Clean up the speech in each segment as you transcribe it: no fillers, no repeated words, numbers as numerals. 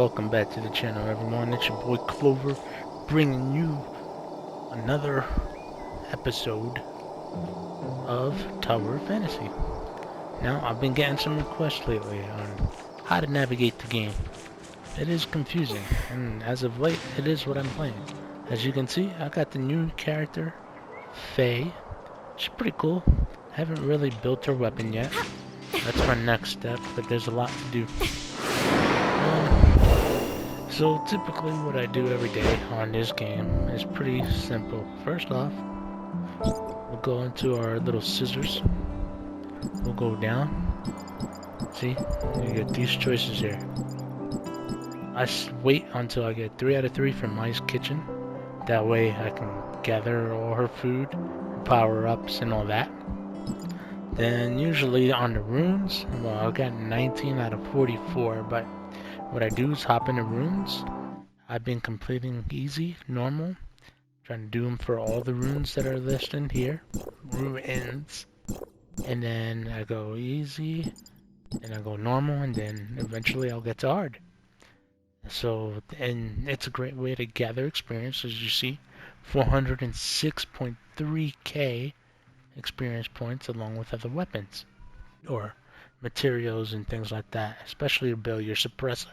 welcome back to the channel, everyone. It's your boy Clover, bringing you another episode of Tower of Fantasy. Now, I've been getting some requests lately on how to navigate the game. It is confusing, and as of late, it is what I'm playing. As you can see, I got the new character, Faye. She's pretty cool. Haven't really built her weapon yet. That's my next step, but there's a lot to do. So typically what I do every day on this game is pretty simple. First off, we'll go into our little scissors. We'll go down. See, you get these choices here. I wait until I get 3 out of 3 from Mai's kitchen. That way I can gather all her food, power-ups and all that. Then usually on the runes, well, I got 19 out of 44, but what I do is hop into runes. I've been completing easy, normal, trying to do them for all the runes that are listed here, runes, and then I go easy, and I go normal, and then eventually I'll get to hard. So, and it's a great way to gather experience, as you see, 406.3k experience points along with other weapons, or materials and things like that, especially to build your suppressor.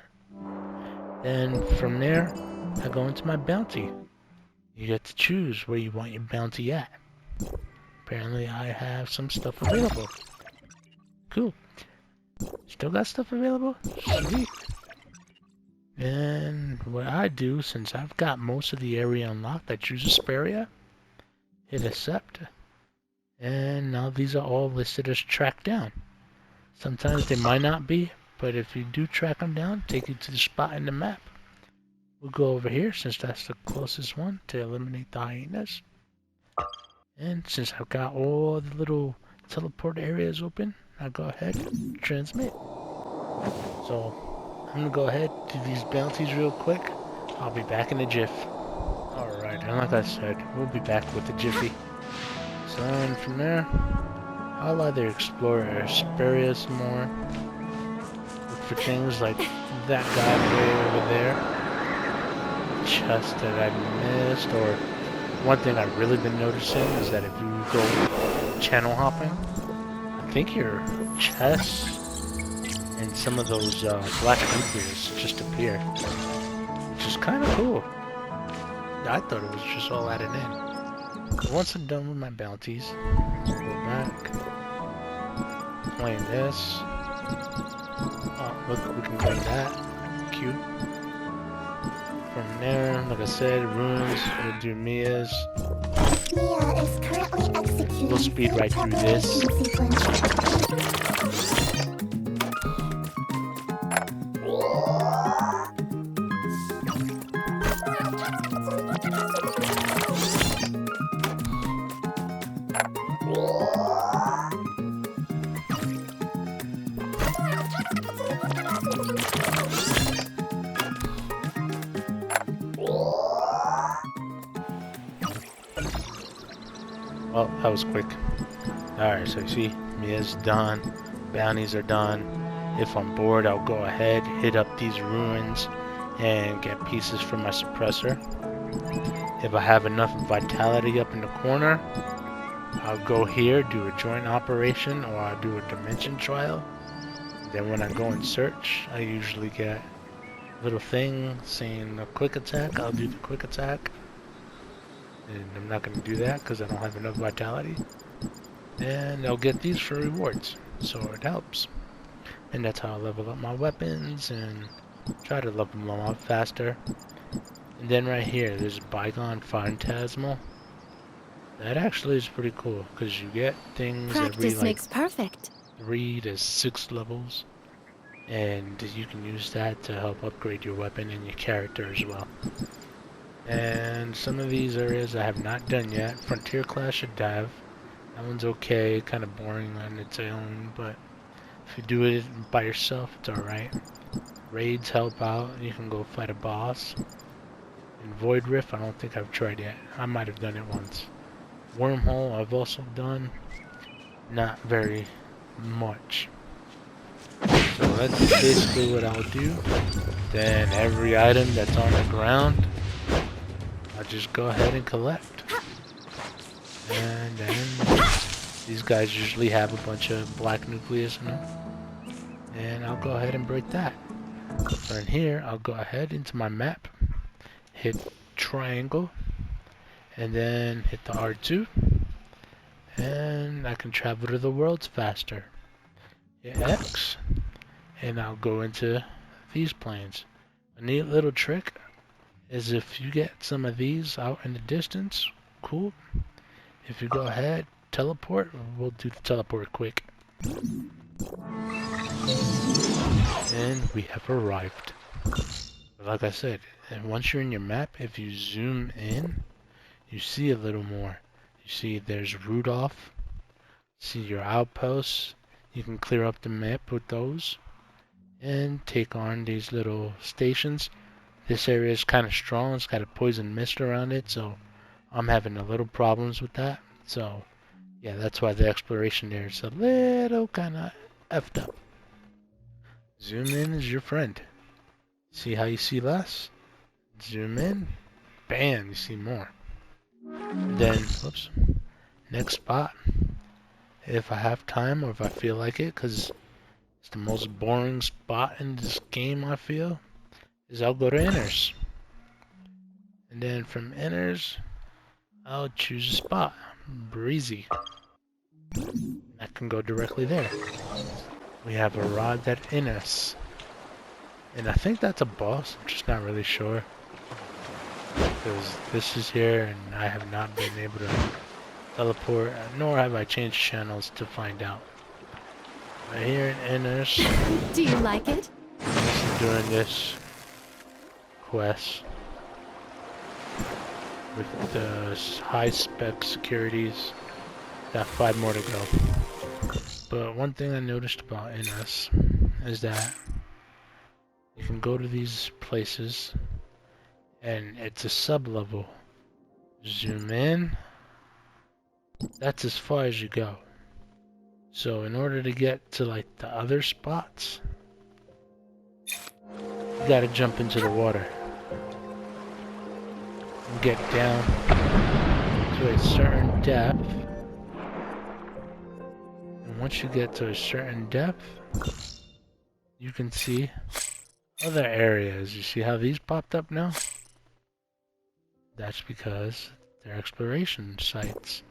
And from there, I go into my bounty. You get to choose where you want your bounty at. Apparently I have some stuff available. Cool. Still got stuff available? Sweet. And what I do, since I've got most of the area unlocked, I choose Asperia, hit accept, and now these are all listed as tracked down. Sometimes they might not be, but if you do track them down, take you to the spot in the map. We'll go over here since that's the closest one to eliminate the hyenas. And since I've got all the little teleport areas open, I'll go ahead and transmit. So I'm gonna go ahead, do these bounties real quick. I'll be back in a jiff. Alright, and like I said, we'll be back with the jiffy. So and from there, I'll either explore Asperia some more, look for things like that guy way over there, chest that I missed, or one thing I've really been noticing is that if you go channel hopping, I think your chests and some of those black nucleus just appear, which is kind of cool. I thought it was just all added in. But once I'm done with my bounties, go back, claim this. Oh, look, we can claim that. Cute. From there, like I said, runes, we'll do Mia's. Mia is currently executing. We'll speed right through this. Well, that was quick. Alright, so you see, Mia's done. Bounties are done. If I'm bored, I'll go ahead, hit up these ruins, and get pieces from my suppressor. If I have enough vitality up in the corner, I'll go here, do a joint operation, or I'll do a dimension trial. Then when I go and search, I usually get a little thing saying a quick attack. I'll do the quick attack. And I'm not going to do that because I don't have enough vitality. And I'll get these for rewards, so it helps. And that's how I level up my weapons and try to level them up faster. And then right here, there's Bygone Phantasmal. That actually is pretty cool because you get things Practice every like makes perfect. 3 to 6 levels. And you can use that to help upgrade your weapon and your character as well. And some of these areas I have not done yet. Frontier Clash of Dive. That one's okay, kind of boring on its own, but if you do it by yourself, it's alright. Raids help out. You can go fight a boss. And Void Rift, I don't think I've tried yet. I might have done it once. Wormhole, I've also done. Not very much. So that's basically what I'll do. Then every item that's on the ground, I'll just go ahead and collect. And then these guys usually have a bunch of black nucleus in them. And I'll go ahead and break that. So in here, I'll go ahead into my map, hit triangle, and then hit the R2. And I can travel to the worlds faster. Hit X, and I'll go into these planes. A neat little trick is if you get some of these out in the distance, cool. If you go ahead, teleport, we'll do the teleport quick. And we have arrived. Like I said, and once you're in your map, if you zoom in, you see a little more. You see there's Rudolph, see your outposts. You can clear up the map with those and take on these little stations. This area is kind of strong. It's got a poison mist around it, so I'm having a little problems with that. So yeah, that's why the exploration there is a little kind of effed up. Zoom in is your friend. See how you see less? Zoom in, bam, you see more. Then, whoops, next spot. If I have time or if I feel like it, because it's the most boring spot in this game, I feel, is I'll go to Inners. And then from Inners, I'll choose a spot. Breezy. I can go directly there. We have arrived at Inners. And I think that's a boss, I'm just not really sure. Because this is here and I have not been able to teleport, nor have I changed channels to find out. But here in Inners, Do you like it? doing this quest with the high spec securities. Got 5 more to go. But one thing I noticed about Inners is that you can go to these places and it's a sub-level. Zoom in. That's as far as you go. So in order to get to like the other spots, you gotta jump into the water. And get down to a certain depth. And once you get to a certain depth, you can see other areas. You see how these popped up now? That's because they're exploration sites.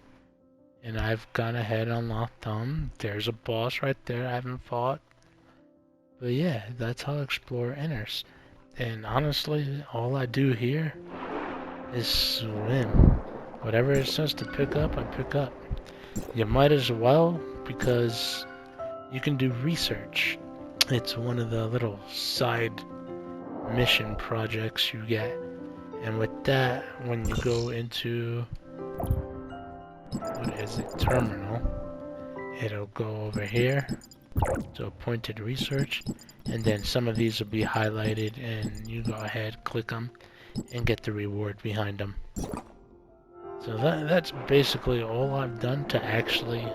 And I've gone ahead and unlocked them. There's a boss right there I haven't fought. But yeah, that's how Explore Inners. And honestly, all I do here is swim. Whatever it says to pick up, I pick up. You might as well, because you can do research. It's one of the little side mission projects you get. And with that, when you go into, what is it, terminal, it'll go over here to appointed research, and then some of these will be highlighted and you go ahead, click them, and get the reward behind them. So that's basically all I've done to actually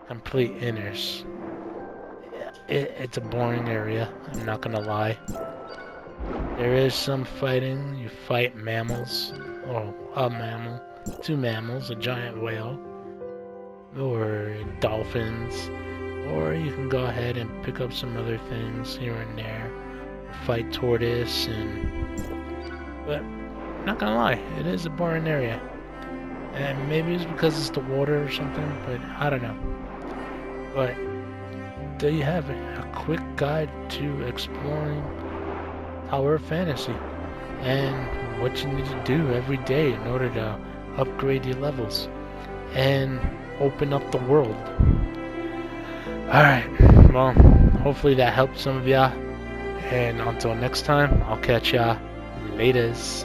complete Inners. It's a boring area, I'm not gonna lie. There is some fighting. You fight mammals, or a mammal, 2 mammals, a giant whale, or dolphins, or you can go ahead and pick up some other things here and there. Fight tortoise, but not gonna lie, it is a boring area. And maybe it's because it's the water or something, but I don't know. But there you have it, a quick guide to exploring Tower of Fantasy and what you need to do every day in order to upgrade your levels and open up the world. Alright, well, hopefully that helped some of y'all, and until next time, I'll catch y'all laters.